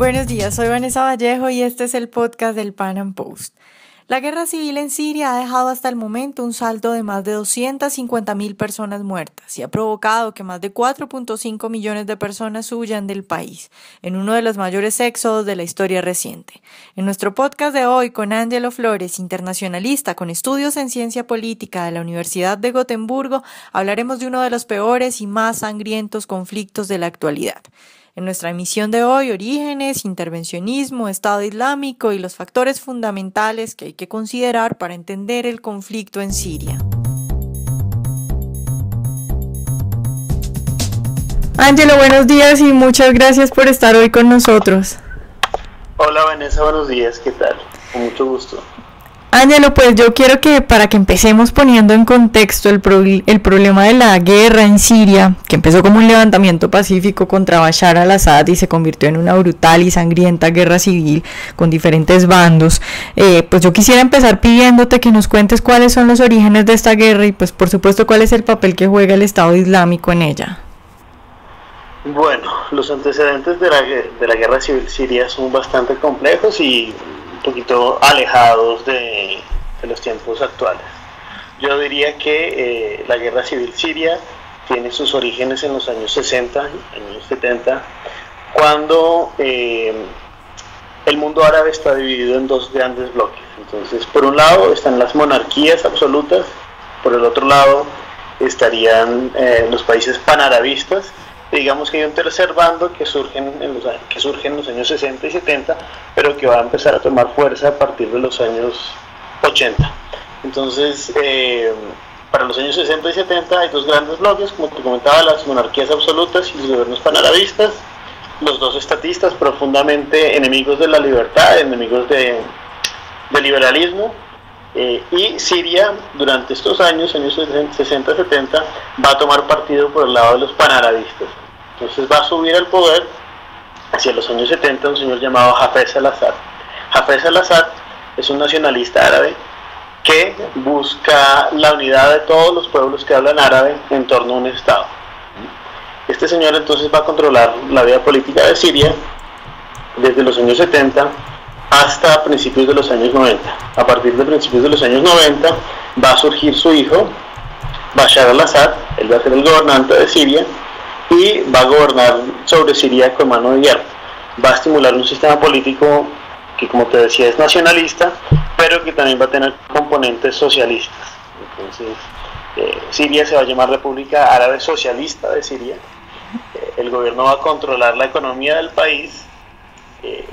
Buenos días, soy Vanessa Vallejo y este es el podcast del Pan Am Post. La guerra civil en Siria ha dejado hasta el momento un saldo de más de 250.000 personas muertas y ha provocado que más de 4.5 millones de personas huyan del país, en uno de los mayores éxodos de la historia reciente. En nuestro podcast de hoy, con Ángelo Flores, internacionalista con estudios en ciencia política de la Universidad de Gotemburgo, hablaremos de uno de los peores y más sangrientos conflictos de la actualidad. En nuestra emisión de hoy, orígenes, intervencionismo, Estado Islámico y los factores fundamentales que hay que considerar para entender el conflicto en Siria. Ángelo, buenos días y muchas gracias por estar hoy con nosotros. Hola Vanessa, buenos días, ¿qué tal? Con mucho gusto. Ángelo, pues yo quiero que para que empecemos poniendo en contexto el problema de la guerra en Siria, que empezó como un levantamiento pacífico contra Bashar al-Assad y se convirtió en una brutal y sangrienta guerra civil con diferentes bandos, pues yo quisiera empezar pidiéndote que nos cuentes cuáles son los orígenes de esta guerra y pues por supuesto cuál es el papel que juega el Estado Islámico en ella. Bueno, los antecedentes de la guerra civil siria son bastante complejos y un poquito alejados de los tiempos actuales. Yo diría que la guerra civil siria tiene sus orígenes en los años 60, años 70, cuando el mundo árabe está dividido en dos grandes bloques. Entonces, por un lado están las monarquías absolutas, por el otro lado estarían los países panarabistas. Digamos que hay un tercer bando que surge en los años 60 y 70, pero que va a empezar a tomar fuerza a partir de los años 80. Entonces, para los años 60 y 70 hay dos grandes bloques, como te comentaba, las monarquías absolutas y los gobiernos panarabistas, los dos estatistas profundamente enemigos de la libertad, enemigos del liberalismo. Y Siria durante estos años 60-70 va a tomar partido por el lado de los panarabistas. Entonces va a subir al poder hacia los años 70 un señor llamado Hafez al-Assad. Hafez al-Assad es un nacionalista árabe que busca la unidad de todos los pueblos que hablan árabe en torno a un Estado. Este señor entonces va a controlar la vida política de Siria desde los años 70 hasta principios de los años 90. A partir de principios de los años 90 va a surgir su hijo, Bashar al-Assad. Él va a ser el gobernante de Siria y va a gobernar sobre Siria con mano de hierro. Va a estimular un sistema político que, como te decía, es nacionalista, pero que también va a tener componentes socialistas. Entonces, Siria se va a llamar República Árabe Socialista de Siria. El gobierno va a controlar la economía del país.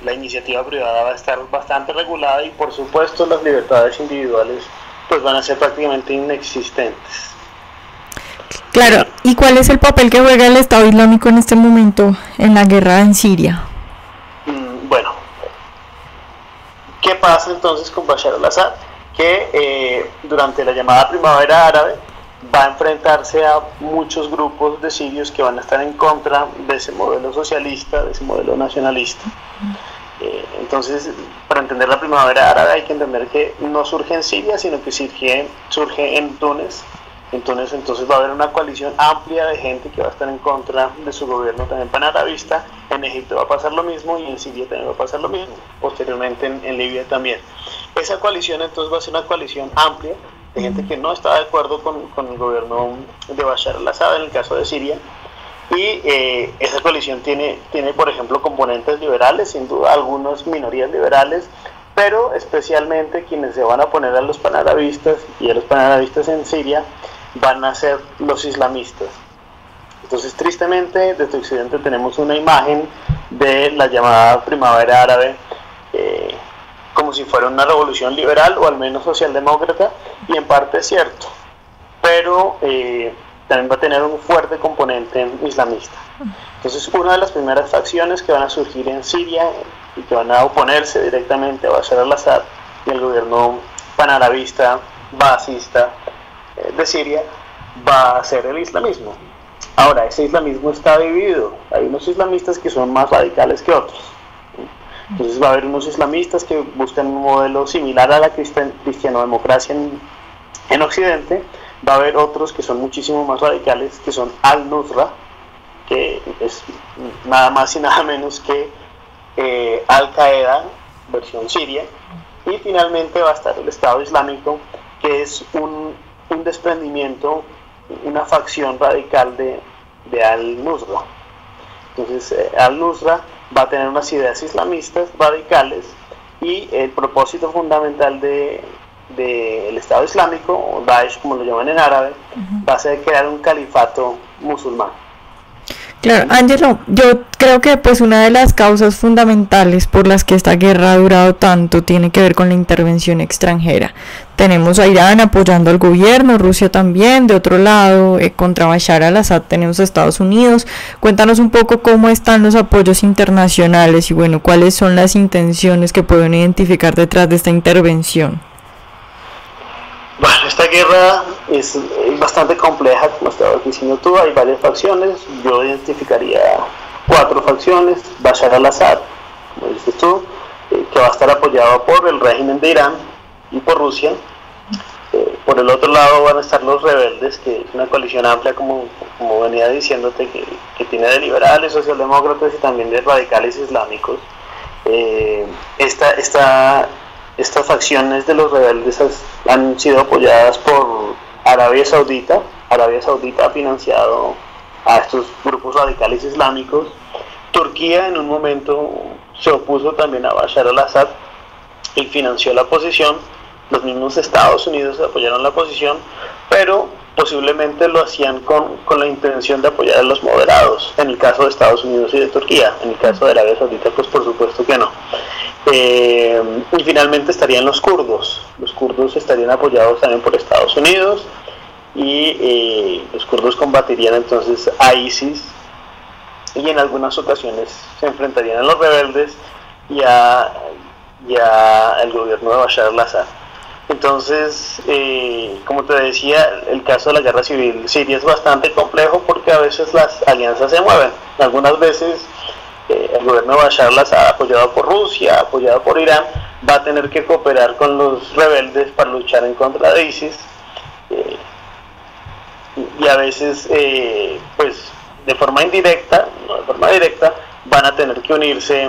La iniciativa privada va a estar bastante regulada y por supuesto las libertades individuales pues van a ser prácticamente inexistentes. Claro, ¿y cuál es el papel que juega el Estado Islámico en este momento en la guerra en Siria? Bueno, ¿qué pasa entonces con Bashar al-Assad? Que durante la llamada primavera árabe va a enfrentarse a muchos grupos de sirios que van a estar en contra de ese modelo socialista, de ese modelo nacionalista. Entonces, para entender la primavera árabe hay que entender que no surge en Siria, sino que surge en Túnez. En Túnez entonces va a haber una coalición amplia de gente que va a estar en contra de su gobierno también panarabista. En Egipto va a pasar lo mismo y en Siria también va a pasar lo mismo. Posteriormente en Libia también. Esa coalición entonces va a ser una coalición amplia de gente que no está de acuerdo con el gobierno de Bashar al-Assad en el caso de Siria. Y esa coalición tiene, por ejemplo, componentes liberales, sin duda, algunas minorías liberales, pero especialmente quienes se van a oponer a los panarabistas y a los panarabistas en Siria van a ser los islamistas. Entonces, tristemente, desde Occidente tenemos una imagen de la llamada primavera árabe como si fuera una revolución liberal o al menos socialdemócrata, y en parte es cierto, pero también va a tener un fuerte componente islamista. Entonces, una de las primeras facciones que van a surgir en Siria y que van a oponerse directamente a Bashar al-Assad y al gobierno panarabista, basista de Siria, va a ser el islamismo. Ahora, ese islamismo está dividido. Hay unos islamistas que son más radicales que otros. Entonces va a haber unos islamistas que buscan un modelo similar a la cristiano-democracia en Occidente. Va a haber otros que son muchísimo más radicales, que son al-Nusra, que es nada más y nada menos que Al Qaeda, versión siria, y finalmente va a estar el Estado Islámico, que es un desprendimiento, una facción radical de Al-Nusra. Entonces, Al-Nusra va a tener unas ideas islamistas radicales y el propósito fundamental del Estado Islámico, o Daesh como lo llaman en árabe, va a ser crear un califato musulmán. Claro, Ángelo, yo creo que pues una de las causas fundamentales por las que esta guerra ha durado tanto tiene que ver con la intervención extranjera. Tenemos a Irán apoyando al gobierno, Rusia también, de otro lado, contra Bashar al-Assad tenemos a Estados Unidos. Cuéntanos un poco cómo están los apoyos internacionales y bueno, cuáles son las intenciones que pueden identificar detrás de esta intervención. Bueno, esta guerra es bastante compleja, como estabas diciendo tú, hay varias facciones, yo identificaría 4 facciones: Bashar al-Assad, como dices tú, que va a estar apoyado por el régimen de Irán y por Rusia. Por el otro lado van a estar los rebeldes, que es una coalición amplia, como venía diciéndote, que tiene de liberales, socialdemócratas y también de radicales islámicos. Estas facciones de los rebeldes han sido apoyadas por Arabia Saudita. Arabia Saudita ha financiado a estos grupos radicales islámicos. Turquía en un momento se opuso también a Bashar al-Assad y financió la oposición. Los mismos Estados Unidos apoyaron la oposición, pero posiblemente lo hacían con la intención de apoyar a los moderados, en el caso de Estados Unidos y de Turquía. En el caso de Arabia Saudita, pues por supuesto que no. Y finalmente estarían los kurdos. Los kurdos estarían apoyados también por Estados Unidos y los kurdos combatirían entonces a ISIS y en algunas ocasiones se enfrentarían a los rebeldes y al gobierno de Bashar al-Assad. Entonces, como te decía, el caso de la guerra civil siria es bastante complejo porque a veces las alianzas se mueven. Algunas veces el gobierno de Bashar al-Assad, apoyado por Rusia, apoyado por Irán, va a tener que cooperar con los rebeldes para luchar en contra de ISIS, y a veces, pues de forma indirecta, no de forma directa, van a tener que unirse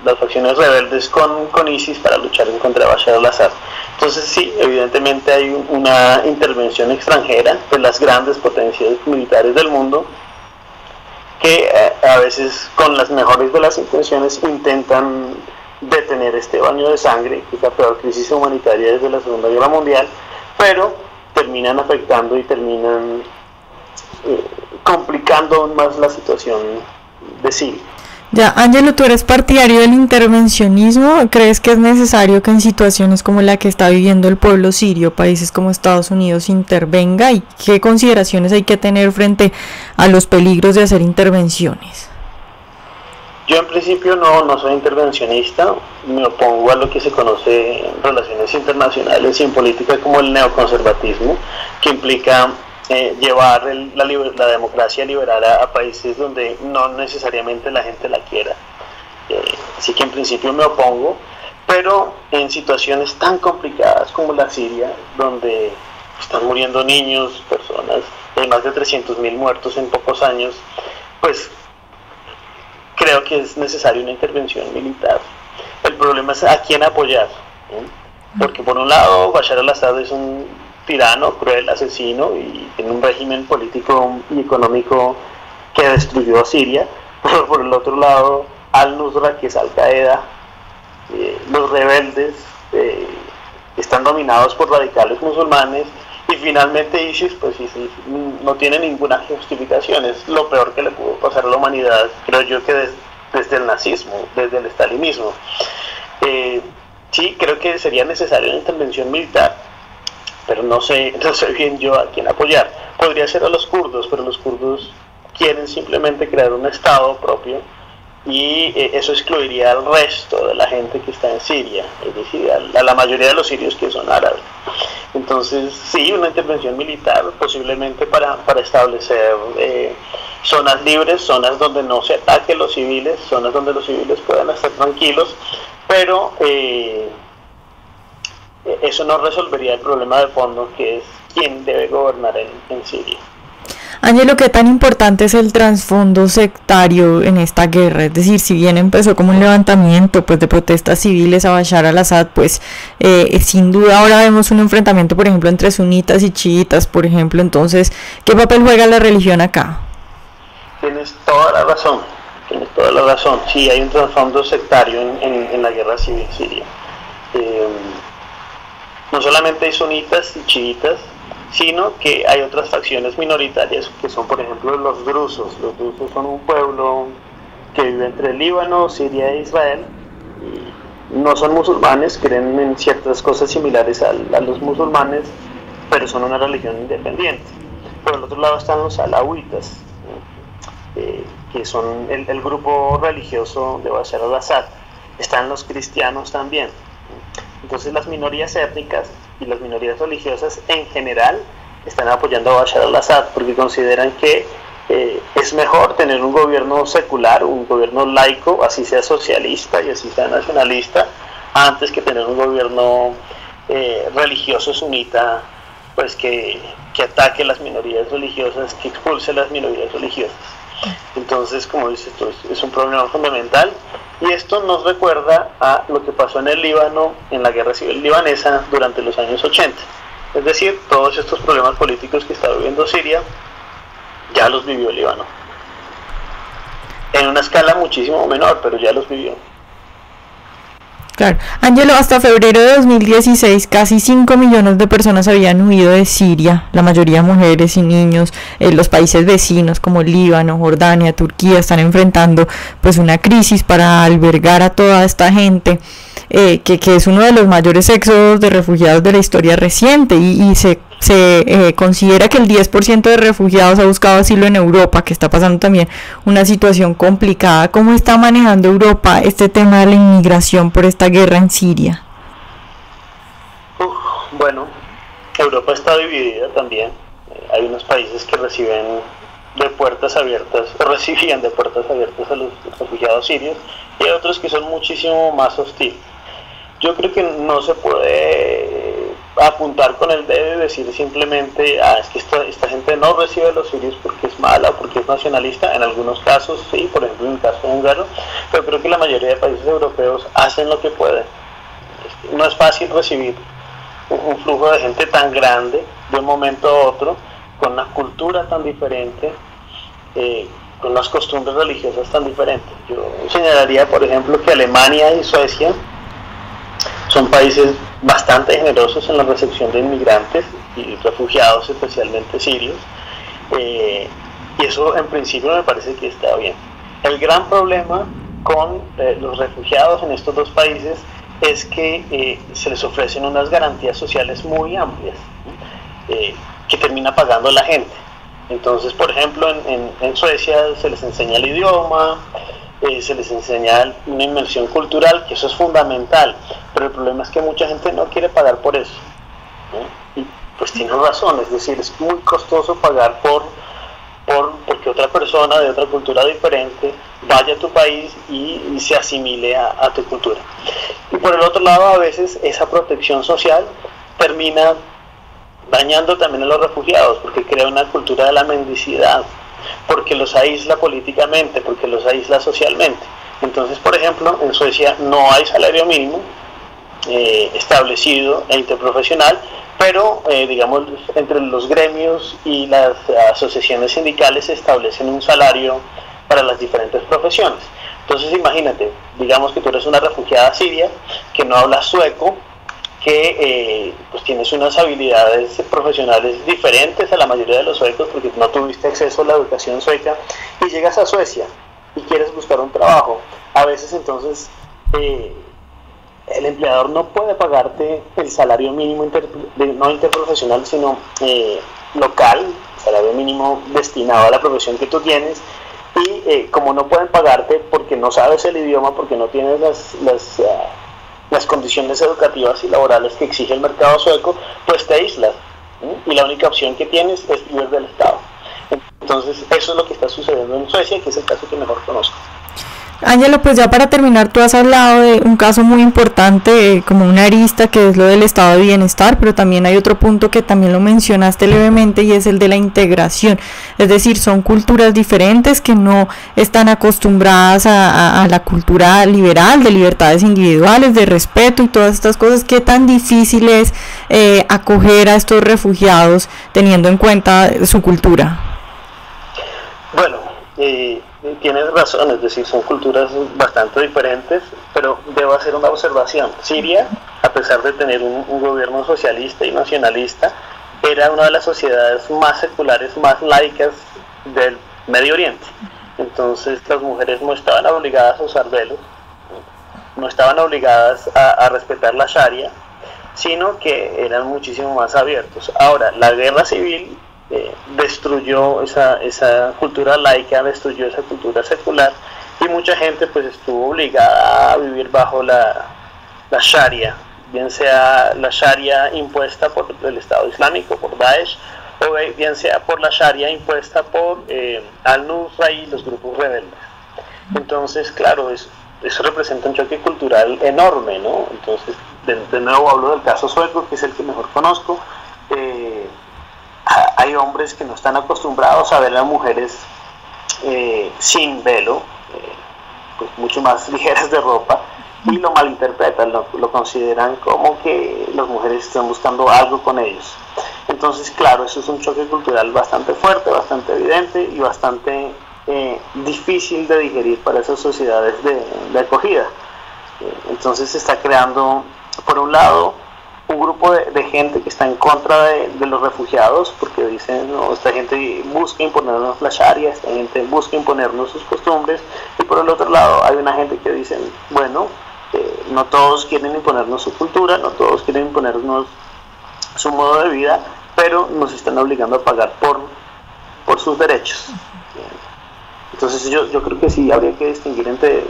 las facciones rebeldes con ISIS para luchar en contra de Bashar al-Assad. Entonces sí, evidentemente hay una intervención extranjera de las grandes potencias militares del mundo, que a veces con las mejores de las intenciones intentan detener este baño de sangre, que es la peor crisis humanitaria desde la Segunda Guerra Mundial, pero terminan afectando y terminan complicando aún más la situación de Siria. Ya, Ángelo, ¿tú eres partidario del intervencionismo? ¿Crees que es necesario que en situaciones como la que está viviendo el pueblo sirio, países como Estados Unidos intervenga? ¿Y qué consideraciones hay que tener frente a los peligros de hacer intervenciones? Yo en principio no soy intervencionista, me opongo a lo que se conoce en relaciones internacionales y en política como el neoconservatismo, que implica llevar la democracia liberal a países donde no necesariamente la gente la quiera. Así que en principio me opongo, pero en situaciones tan complicadas como la Siria, donde están muriendo niños, personas, hay más de 300.000 muertos en pocos años, pues creo que es necesaria una intervención militar. El problema es a quién apoyar, porque por un lado Bashar al-Assad es un tirano, cruel, asesino y tiene un régimen político y económico que destruyó a Siria, pero por el otro lado Al-Nusra, que es Al-Qaeda, los rebeldes están dominados por radicales musulmanes, y finalmente ISIS, pues ISIS no tiene ninguna justificación, es lo peor que le pudo pasar a la humanidad, creo yo, que desde el nazismo, desde el estalinismo. Sí, creo que sería necesaria una intervención militar, pero no sé bien yo a quién apoyar. Podría ser a los kurdos, pero los kurdos quieren simplemente crear un estado propio y eso excluiría al resto de la gente que está en Siria, es decir, a la mayoría de los sirios que son árabes. Entonces sí, una intervención militar posiblemente para establecer zonas libres, zonas donde no se ataque a los civiles, zonas donde los civiles puedan estar tranquilos, pero eso no resolvería el problema de fondo, que es quién debe gobernar en Siria. Ángelo, ¿qué tan importante es el trasfondo sectario en esta guerra? Es decir, si bien empezó como un levantamiento pues de protestas civiles a Bashar al-Assad, pues sin duda ahora vemos un enfrentamiento, por ejemplo, entre sunitas y chiitas, por ejemplo. Entonces, ¿qué papel juega la religión acá? Tienes toda la razón, tienes toda la razón. Sí, hay un trasfondo sectario en la guerra civil siria. No solamente hay sunitas y chiitas, sino que hay otras facciones minoritarias que son, por ejemplo, los drusos. Los drusos son un pueblo que vive entre Líbano, Siria e Israel. No son musulmanes, creen en ciertas cosas similares a los musulmanes, pero son una religión independiente. Por el otro lado están los alawitas, que son el grupo religioso de Bashar al-Assad. Están los cristianos también. Entonces las minorías étnicas y las minorías religiosas en general están apoyando a Bashar al-Assad porque consideran que es mejor tener un gobierno secular, un gobierno laico, así sea socialista y así sea nacionalista, antes que tener un gobierno religioso sunita, pues que ataque las minorías religiosas, que expulse las minorías religiosas. Entonces, como dices tú, es un problema fundamental, y esto nos recuerda a lo que pasó en el Líbano, en la guerra civil libanesa durante los años 80. Es decir, todos estos problemas políticos que está viviendo Siria ya los vivió el Líbano, en una escala muchísimo menor, pero ya los vivió. Claro. Ángelo, hasta febrero de 2016 casi 5 millones de personas habían huido de Siria, la mayoría mujeres y niños. Los países vecinos como Líbano, Jordania, Turquía están enfrentando pues una crisis para albergar a toda esta gente, que es uno de los mayores éxodos de refugiados de la historia reciente, y se considera que el 10% de refugiados ha buscado asilo en Europa, que está pasando también una situación complicada. ¿Cómo está manejando Europa este tema de la inmigración por esta guerra en Siria? Bueno, Europa está dividida también. Hay unos países que recibían de puertas abiertas a los refugiados sirios, y hay otros que son muchísimo más hostiles. Yo creo que no se puede apuntar con el dedo y decir simplemente es que esta gente no recibe a los sirios porque es mala o porque es nacionalista. En algunos casos sí, por ejemplo en el caso húngaro, pero creo que la mayoría de países europeos hacen lo que pueden. No es fácil recibir un flujo de gente tan grande de un momento a otro, con una cultura tan diferente, con unas costumbres religiosas tan diferentes. Yo señalaría, por ejemplo, que Alemania y Suecia son países bastante generosos en la recepción de inmigrantes y refugiados, especialmente sirios, y eso en principio me parece que está bien. El gran problema con los refugiados en estos dos países es que se les ofrecen unas garantías sociales muy amplias, que termina pagando la gente. Entonces, por ejemplo, en Suecia se les enseña el idioma, se les enseña una inmersión cultural, que eso es fundamental, pero el problema es que mucha gente no quiere pagar por eso, ¿no? Y pues tiene razón, es decir, es muy costoso pagar porque otra persona de otra cultura diferente vaya a tu país y se asimile a tu cultura. Y por el otro lado, a veces esa protección social termina dañando también a los refugiados, porque crea una cultura de la mendicidad, porque los aísla políticamente, porque los aísla socialmente. Entonces, por ejemplo, en Suecia no hay salario mínimo establecido e interprofesional, pero digamos entre los gremios y las asociaciones sindicales se establecen un salario para las diferentes profesiones. Entonces imagínate, digamos que tú eres una refugiada siria que no hablas sueco, que pues tienes unas habilidades profesionales diferentes a la mayoría de los suecos porque no tuviste acceso a la educación sueca, y llegas a Suecia y quieres buscar un trabajo. A veces entonces el empleador no puede pagarte el salario mínimo no interprofesional, sino local, salario mínimo destinado a la profesión que tú tienes, y como no pueden pagarte porque no sabes el idioma, porque no tienes las condiciones educativas y laborales que exige el mercado sueco, pues te aíslas, y la única opción que tienes es vivir del Estado. Entonces eso es lo que está sucediendo en Suecia, que es el caso que mejor conozco. Ángelo, pues ya para terminar, tú has hablado de un caso muy importante, como una arista, que es lo del estado de bienestar, pero también hay otro punto que también lo mencionaste levemente y es el de la integración. Es decir, son culturas diferentes que no están acostumbradas a la cultura liberal, de libertades individuales, de respeto y todas estas cosas. ¿Qué tan difícil es acoger a estos refugiados teniendo en cuenta su cultura? Bueno, tienes razón, es decir, son culturas bastante diferentes, pero debo hacer una observación. Siria, a pesar de tener un gobierno socialista y nacionalista, era una de las sociedades más seculares, más laicas del Medio Oriente. Entonces las mujeres no estaban obligadas a usar velos, no estaban obligadas a respetar la Sharia, sino que eran muchísimo más abiertos. Ahora, la guerra civil destruyó esa cultura laica, destruyó esa cultura secular, y mucha gente pues estuvo obligada a vivir bajo la Sharia, bien sea la Sharia impuesta por el Estado Islámico, por Daesh, o bien sea por la Sharia impuesta por Al-Nusra y los grupos rebeldes. Entonces, claro, eso representa un choque cultural enorme, ¿no? Entonces, de nuevo hablo del caso sueco, que es el que mejor conozco. Hay hombres que no están acostumbrados a ver a mujeres sin velo, pues mucho más ligeras de ropa, y lo malinterpretan, lo consideran como que las mujeres están buscando algo con ellos. Entonces, claro, eso es un choque cultural bastante fuerte, bastante evidente y bastante difícil de digerir para esas sociedades de acogida. Entonces se está creando, por un lado, un grupo de gente que está en contra de los refugiados, porque dicen, no, esta gente busca imponernos la Sharia, esta gente busca imponernos sus costumbres, y por el otro lado hay una gente que dice, bueno, no todos quieren imponernos su cultura, no todos quieren imponernos su modo de vida, pero nos están obligando a pagar por sus derechos. Entonces yo creo que sí habría que distinguir entre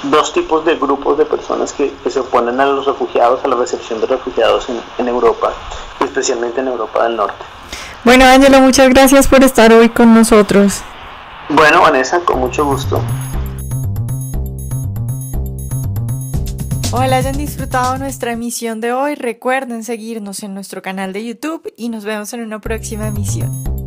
dos tipos de grupos de personas que se oponen a los refugiados, a la recepción de refugiados en Europa, y especialmente en Europa del Norte. Bueno, Ángelo, muchas gracias por estar hoy con nosotros. Bueno, Vanessa, con mucho gusto. Ojalá hayan disfrutado nuestra emisión de hoy. Recuerden seguirnos en nuestro canal de YouTube y nos vemos en una próxima emisión.